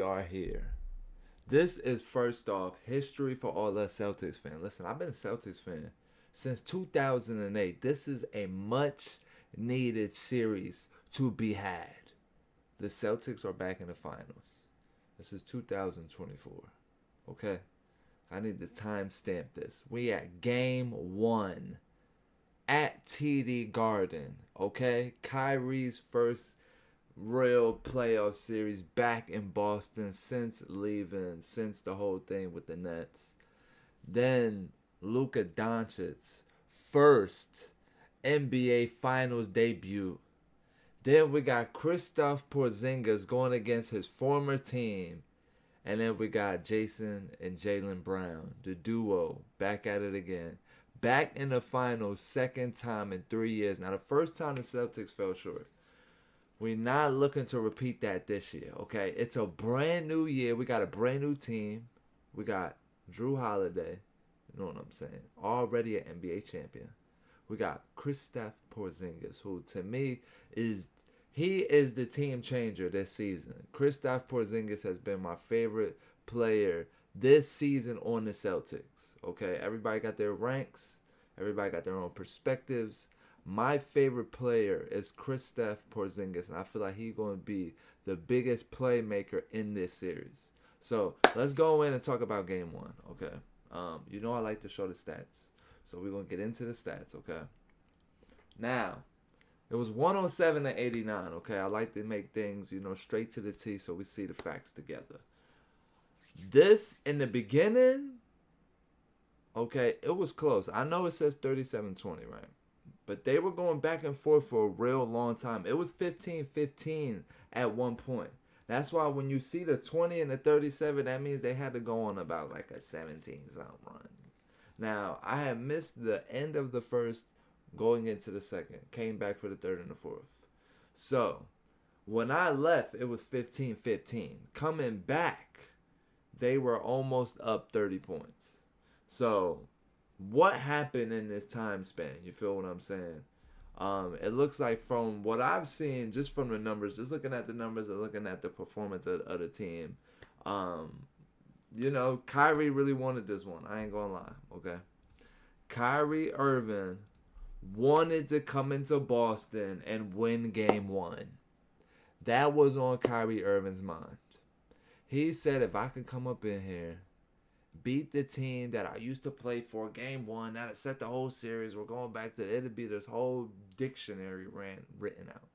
are here. This is first off history for all us Celtics fans. Listen, I've been a Celtics fan since 2008. This is a much needed series to be had. The Celtics are back in the finals. This is 2024. Okay? I need to timestamp this. We at game 1 at TD Garden. Okay? Kyrie's first real playoff series back in Boston since the whole thing with the Nets. Then Luka Doncic's first NBA Finals debut. Then we got Kristaps Porzingis going against his former team. And then we got Jason and Jaylen Brown, the duo, back at it again. Back in the finals, second time in 3 years. Now, the first time the Celtics fell short. We're not looking to repeat that this year, okay? It's a brand new year. We got a brand new team. We got Drew Holiday, you know what I'm saying, already an NBA champion. We got Kristaps Porzingis, who to me is the team changer this season. Kristaps Porzingis has been my favorite player this season on the Celtics, okay? Everybody got their ranks. Everybody got their own perspectives. My favorite player is Kristaps Porzingis, and I feel like he's going to be the biggest playmaker in this series. So let's go in and talk about game 1, okay? You know I like to show the stats, so we're going to get into the stats, okay? Now, it was 107-89, okay? I like to make things, straight to the T so we see the facts together. This, in the beginning, okay, it was close. I know it says 37-20, right? But they were going back and forth for a real long time. It was 15-15 at one point. That's why when you see the 20 and the 37, that means they had to go on about like a 17-something run. Now, I had missed the end of the first going into the second. Came back for the third and the fourth. So, when I left, it was 15-15. Coming back, they were almost up 30 points. So, what happened in this time span? You feel what I'm saying? It looks like from what I've seen, just from the numbers, just looking at the numbers and looking at the performance of the team, Kyrie really wanted this one. I ain't gonna lie, okay? Kyrie Irving wanted to come into Boston and win game 1. That was on Kyrie Irving's mind. He said, if I could come up in here, beat the team that I used to play for game 1, that'll set the whole series. We're going back to, it'll be this whole dictionary written out.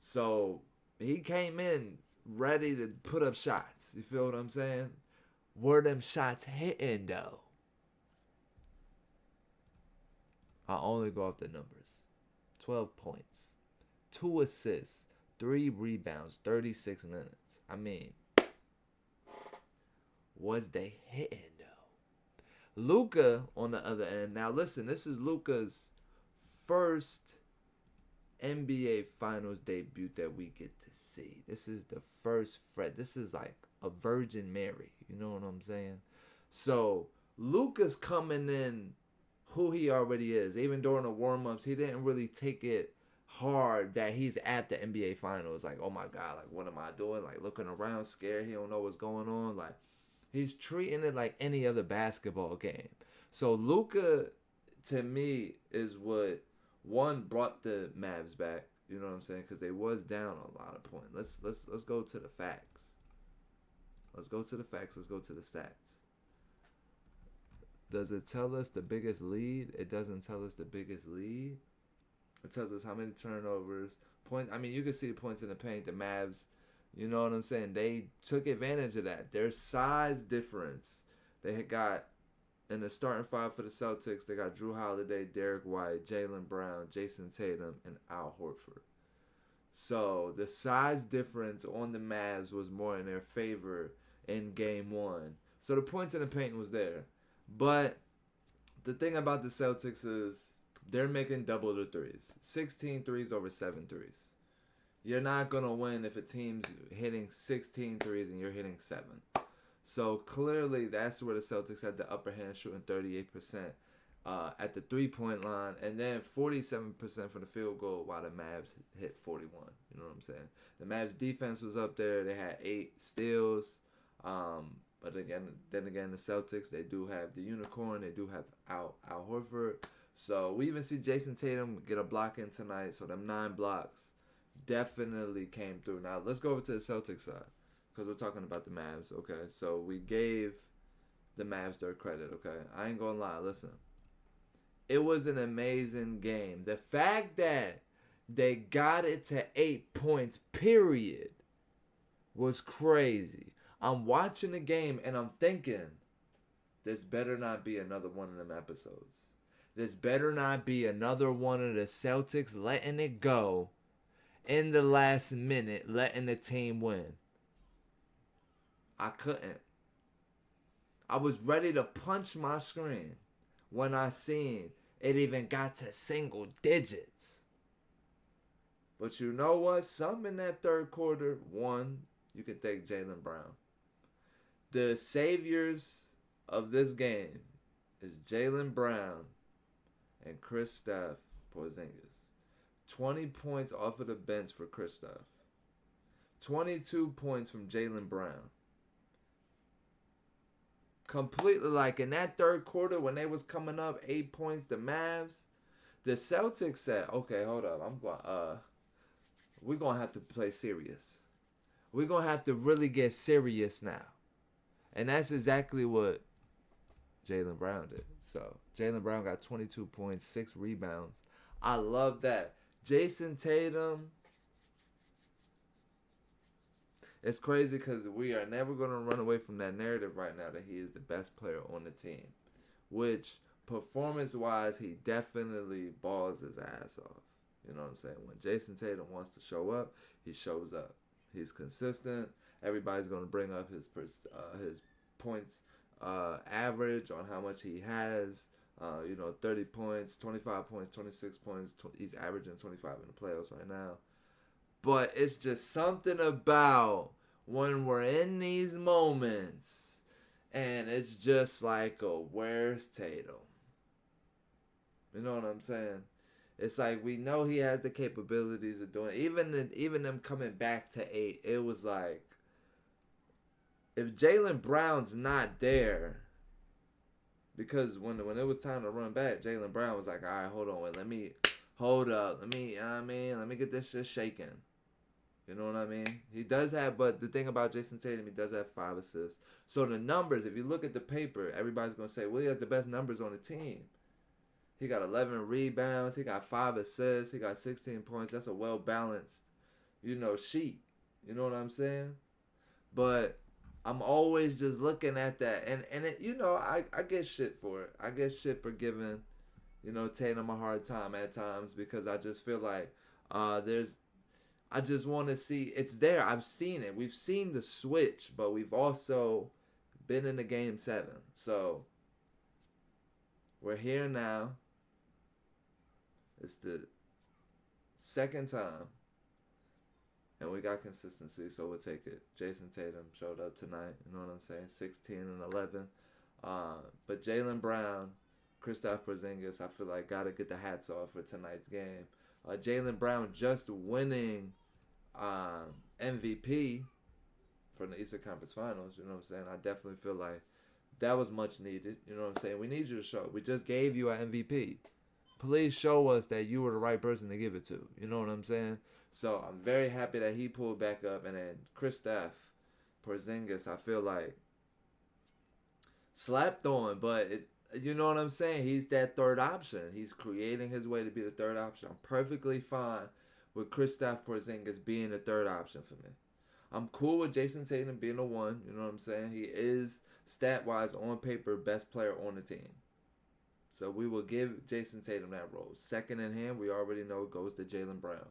So he came in ready to put up shots. You feel what I'm saying? Were them shots hitting though? I only go off the numbers. 12 points, 2 assists, 3 rebounds, 36 minutes. I mean, was they hitting though? Luka on the other end. Now listen, this is Luka's first NBA Finals debut that we get to see. This is the first Fred. This is like a Virgin Mary. You know what I'm saying? So Luka's coming in who he already is. Even during the warm-ups, he didn't really take it hard that he's at the NBA Finals. Like, oh my God, like what am I doing? Like looking around scared. He don't know what's going on. Like, he's treating it like any other basketball game. So Luka, to me, is what one brought the Mavs back. You know what I'm saying? Because they was down a lot of points. Let's go to the facts. Let's go to the facts. Let's go to the stats. Does it tell us the biggest lead? It doesn't tell us the biggest lead. It tells us how many turnovers. Points. I mean, you can see the points in the paint. The Mavs, you know what I'm saying? They took advantage of that. Their size difference. They had got, in the starting five for the Celtics, they got Drew Holiday, Derek White, Jaylen Brown, Jason Tatum, and Al Horford. So the size difference on the Mavs was more in their favor in game 1. So the points in the paint was there. But the thing about the Celtics is they're making double the threes. 16 threes over 7 threes. You're not going to win if a team's hitting 16 threes and you're hitting 7. So clearly that's where the Celtics had the upper hand, shooting 38%. at the 3-point line, and then 47% for the field goal, while the Mavs hit 41. You know what I'm saying? The Mavs defense was up there. They had 8 steals. But then again, the Celtics, they do have the unicorn. They do have Al Horford. So we even see Jason Tatum get a block in tonight. So them 9 blocks definitely came through. Now let's go over to the Celtics side, because we're talking about the Mavs. Okay, so we gave the Mavs their credit. Okay, I ain't gonna lie. Listen, it was an amazing game. The fact that they got it to 8 points, period, was crazy. I'm watching the game and I'm thinking, this better not be another one of them episodes. This better not be another one of the Celtics letting it go in the last minute, letting the team win. I couldn't. I was ready to punch my screen when I seen it even got to single digits. But you know what? Some in that third quarter, one, you can thank Jaylen Brown. The saviors of this game is Jaylen Brown and Kristaps Porzingis. 20 points off of the bench for Kristaps. 22 points from Jaylen Brown. Completely, like in that third quarter when they was coming up 8 points, the Mavs, the Celtics said, okay, hold up, we're gonna have to play serious. We're gonna have to really get serious now. And that's exactly what Jaylen Brown did. So Jaylen Brown got 22 points, 6 rebounds. I love that. Jason Tatum, it's crazy because we are never going to run away from that narrative right now that he is the best player on the team. Which, performance-wise, he definitely balls his ass off. You know what I'm saying? When Jason Tatum wants to show up, he shows up. He's consistent. Everybody's going to bring up his points average on how much he has. 30 points, 25 points, 26 points. He's averaging 25 in the playoffs right now. But it's just something about when we're in these moments and it's just like, where's Tatum? You know what I'm saying? It's like we know he has the capabilities of doing it. Even them coming back to 8, it was like, if Jaylen Brown's not there, because when it was time to run back, Jaylen Brown was like, all right, hold on, let me get this shit shaking. You know what I mean? He does have, but the thing about Jason Tatum, he does have 5 assists. So the numbers, if you look at the paper, everybody's going to say, well, he has the best numbers on the team. He got 11 rebounds. He got 5 assists. He got 16 points. That's a well-balanced, sheet. You know what I'm saying? But I'm always just looking at that. And it, I get shit for it. I get shit for giving, Tatum a hard time at times because I just feel like I just want to see, it's there. I've seen it. We've seen the switch, but we've also been in the game 7. So we're here now. It's the second time. And we got consistency, so we'll take it. Jason Tatum showed up tonight. You know what I'm saying? 16 and 11. But Jaylen Brown, Kristaps Porzingis, I feel like got to get the hats off for tonight's game. Jaylen Brown just winning MVP from the Eastern Conference Finals. You know what I'm saying? I definitely feel like that was much needed. You know what I'm saying? We need you to show. We just gave you an MVP. Please show us that you were the right person to give it to. You know what I'm saying? So I'm very happy that he pulled back up. And then Kristaps Porzingis, I feel like slapped on, but you know what I'm saying? He's that third option. He's creating his way to be the third option. I'm perfectly fine with Kristaps Porzingis being the third option for me. I'm cool with Jason Tatum being the 1. You know what I'm saying? He is, stat-wise, on paper, best player on the team. So we will give Jason Tatum that role. Second in hand, we already know it goes to Jaylen Brown.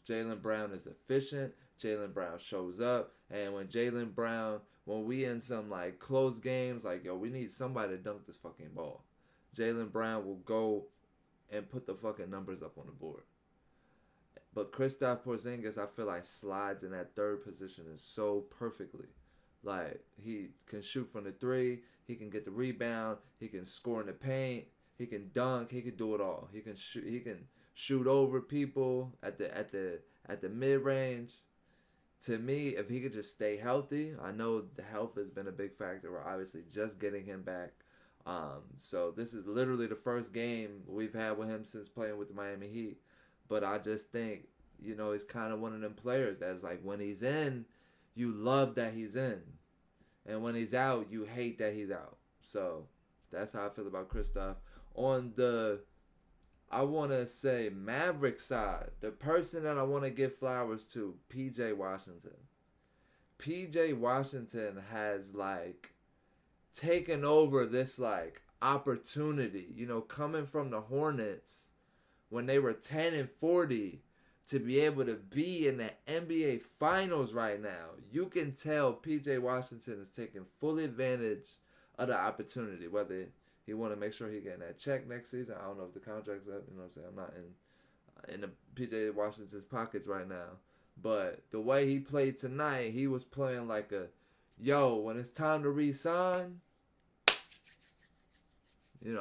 Jaylen Brown is efficient. Jaylen Brown shows up. And when we in some like close games, like, we need somebody to dunk this fucking ball. Jaylen Brown will go and put the fucking numbers up on the board. But Kristaps Porzingis, I feel like slides in that third position is so perfectly. Like, he can shoot from the 3. He can get the rebound. He can score in the paint. He can dunk. He can do it all. He can shoot. He can shoot over people at the mid range. To me, if he could just stay healthy, I know the health has been a big factor. We're obviously just getting him back. So this is literally the first game we've had with him since playing with the Miami Heat. But I just think, he's kind of one of them players that's like, when he's in, you love that he's in. And when he's out, you hate that he's out. So that's how I feel about Kristaps. On the, I want to say, Mavericks side, the person that I want to give flowers to, P.J. Washington. P.J. Washington has, taken over this, opportunity. Coming from the Hornets when they were 10-40 to be able to be in the NBA Finals right now. You can tell P.J. Washington is taking full advantage of the opportunity, whether he want to make sure he getting that check next season. I don't know if the contract's up. You know what I'm saying? I'm not in the P.J. Washington's pockets right now. But the way he played tonight, he was playing like when it's time to re-sign,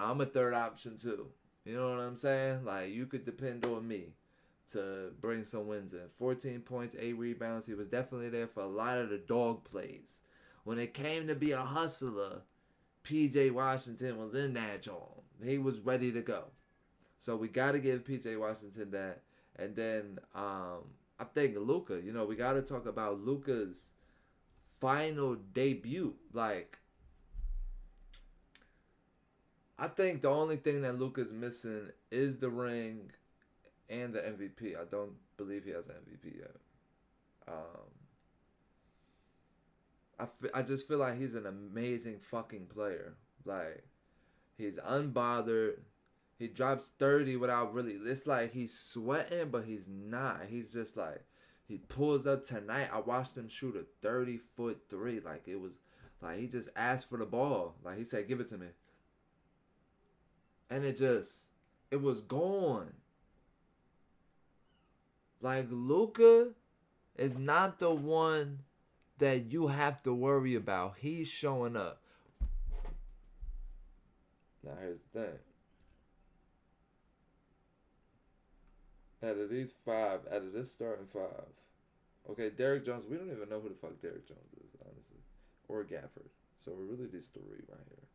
I'm a third option too. You know what I'm saying? You could depend on me to bring some wins in. 14 points, 8 rebounds. He was definitely there for a lot of the dog plays. When it came to be a hustler, P.J. Washington was in that joint. He was ready to go. So we got to give P.J. Washington that. And then I think Luka, we got to talk about Luka's final debut. I think the only thing that Luka's missing is the ring and the MVP. I don't believe he has an MVP yet. I just feel like he's an amazing fucking player. He's unbothered. He drops 30 without really... It's like he's sweating, but he's not. He's just he pulls up tonight. I watched him shoot a 30-foot three. It was... he just asked for the ball. He said, give it to me. And it was gone. Luka is not the one that you have to worry about. He's showing up. Now here's the thing. Out of this starting five. Okay, Derrick Jones, we don't even know who the fuck Derrick Jones is, honestly. Or Gafford. So we're really these three right here.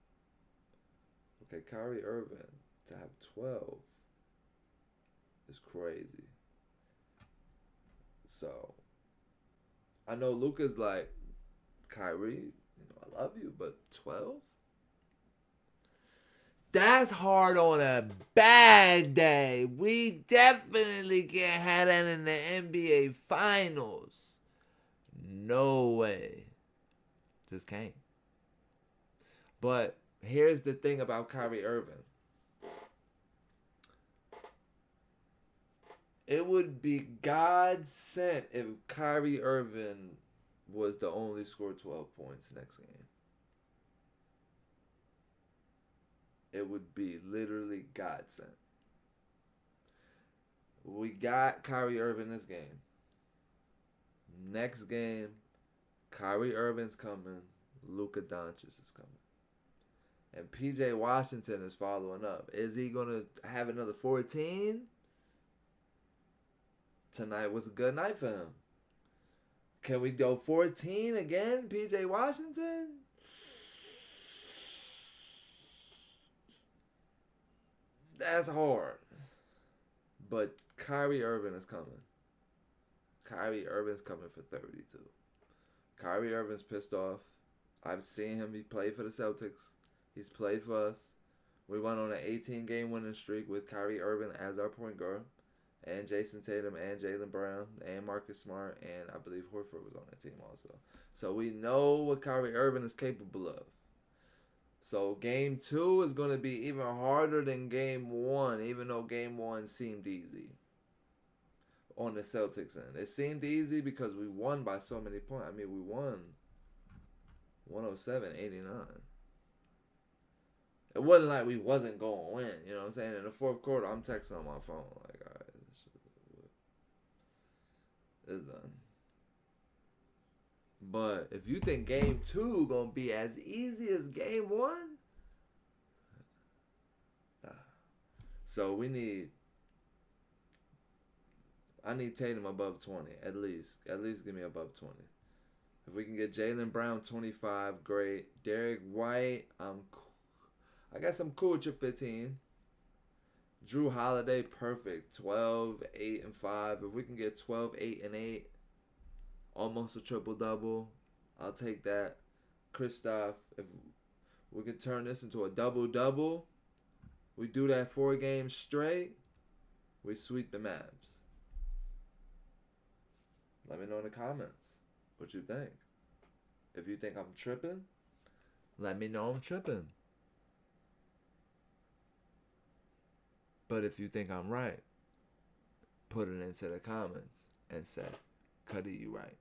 Okay, Kyrie Irving to have 12 is crazy. So, I know Luka's Kyrie, I love you, but 12? That's hard on a bad day. We definitely can't have that in the NBA Finals. No way. Just can't. But here's the thing about Kyrie Irving. It would be God sent if Kyrie Irving was the only score 12 points next game. It would be literally God sent. We got Kyrie Irving this game. Next game, Kyrie Irving's coming. Luka Doncic is coming. And P.J. Washington is following up. Is he going to have another 14? Tonight was a good night for him. Can we go 14 again, P.J. Washington? That's hard. But Kyrie Irving is coming. Kyrie Irving's coming for 32. Kyrie Irving's pissed off. I've seen him. He played for the Celtics. He's played for us. We went on an 18-game winning streak with Kyrie Irving as our point guard. And Jason Tatum and Jaylen Brown and Marcus Smart. And I believe Horford was on that team also. So we know what Kyrie Irving is capable of. So game 2 is going to be even harder than game 1. Even though game 1 seemed easy. On the Celtics end. It seemed easy because we won by so many points. I mean, we won 107-89. It wasn't like we wasn't going to win. You know what I'm saying? In the fourth quarter, I'm texting on my phone. Like, all right, it's done. But if you think game 2 going to be as easy as game 1, nah. So I need Tatum above 20 at least. At least give me above 20. If we can get Jaylen Brown 25, great. Derek White, I guess I'm cool with your 15. Drew Holiday, perfect. 12, 8, and 5. If we can get 12, 8, and 8, almost a triple-double, I'll take that. Kristaps, if we can turn this into a double-double, we do that 4 games straight, we sweep the Mavs. Let me know in the comments what you think. If you think I'm tripping, let me know I'm tripping. But if you think I'm right, put it into the comments and say, Cuddy, you right.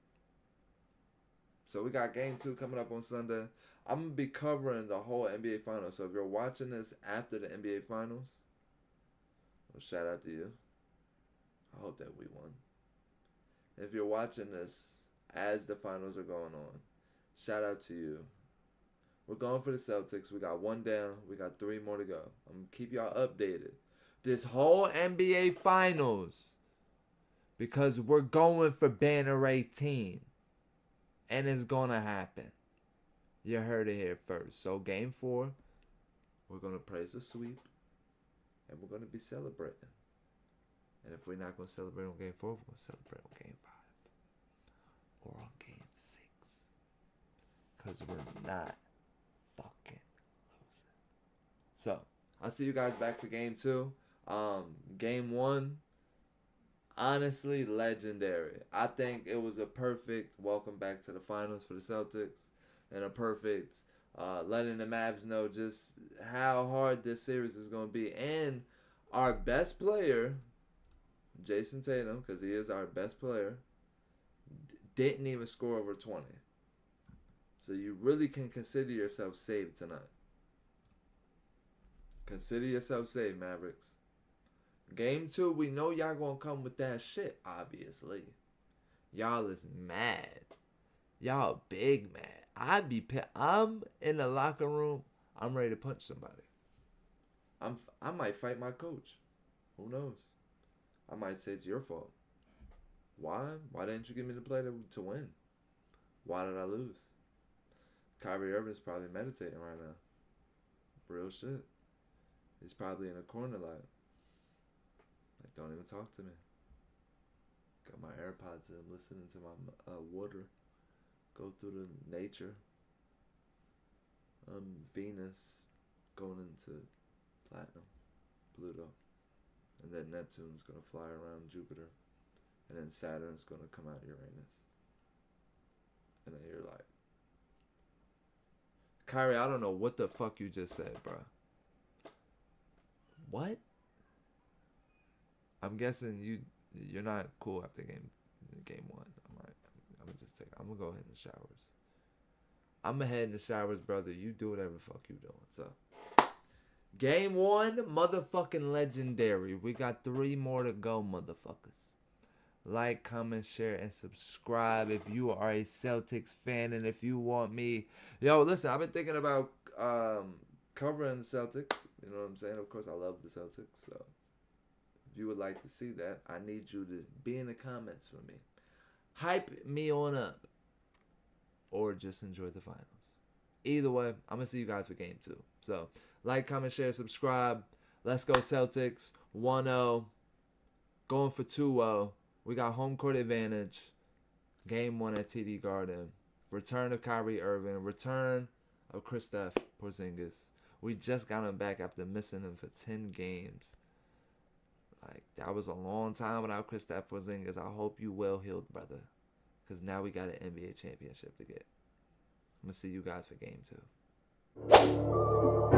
So we got game 2 coming up on Sunday. I'm going to be covering the whole NBA Finals. So if you're watching this after the NBA Finals, well, shout out to you. I hope that we won. If you're watching this as the finals are going on, shout out to you. We're going for the Celtics. We got 1 down. We got 3 more to go. I'm going to keep y'all updated. This whole NBA Finals, because we're going for banner 18. And it's going to happen. You heard it here first. So game 4, we're going to praise the sweep. And we're going to be celebrating. And if we're not going to celebrate on game 4, we're going to celebrate on game 5. Or on game 6. Because we're not fucking losing. So, I'll see you guys back for game 2. Game 1, honestly, legendary. I think it was a perfect welcome back to the finals for the Celtics. And a perfect letting the Mavs know just how hard this series is going to be. And our best player, Jason Tatum, because he is our best player, didn't even score over 20. So you really can consider yourself saved tonight. Consider yourself saved, Mavericks. Game 2, we know y'all gonna come with that shit, obviously. Y'all is mad. Y'all big mad. I'm in the locker room. I'm ready to punch somebody. I might fight my coach. Who knows? I might say it's your fault. Why? Why didn't you give me the play to win? Why did I lose? Kyrie Irving's probably meditating right now. Real shit. He's probably in a corner like, don't even talk to me. Got my AirPods in, listening to my water go through the nature. Venus going into platinum, Pluto. And then Neptune's going to fly around Jupiter. And then Saturn's going to come out Uranus. And then you're like, Kyrie, I don't know what the fuck you just said, bro. What? I'm guessing you're not cool after game 1. I'm gonna go ahead in the showers. I'm gonna head in the showers, brother. You do whatever the fuck you doing. So, game 1, motherfucking legendary. We got 3 more to go, motherfuckers. Like, comment, share, and subscribe if you are a Celtics fan. And if you want me... Yo, listen, I've been thinking about covering the Celtics. You know what I'm saying? Of course, I love the Celtics. So, if you would like to see that, I need you to be in the comments for me. Hype me on up. Or just enjoy the finals. Either way, I'm going to see you guys for game 2. So, like, comment, share, subscribe. Let's go Celtics. 1-0. Going for 2-0. We got home court advantage. Game 1 at TD Garden. Return of Kyrie Irving. Return of Kristaps Porzingis. We just got him back after missing him for 10 games. Like, that was a long time without Kristaps Porzingis. I hope you well healed, brother. Because now we got an NBA championship to get. I'm going to see you guys for game 2.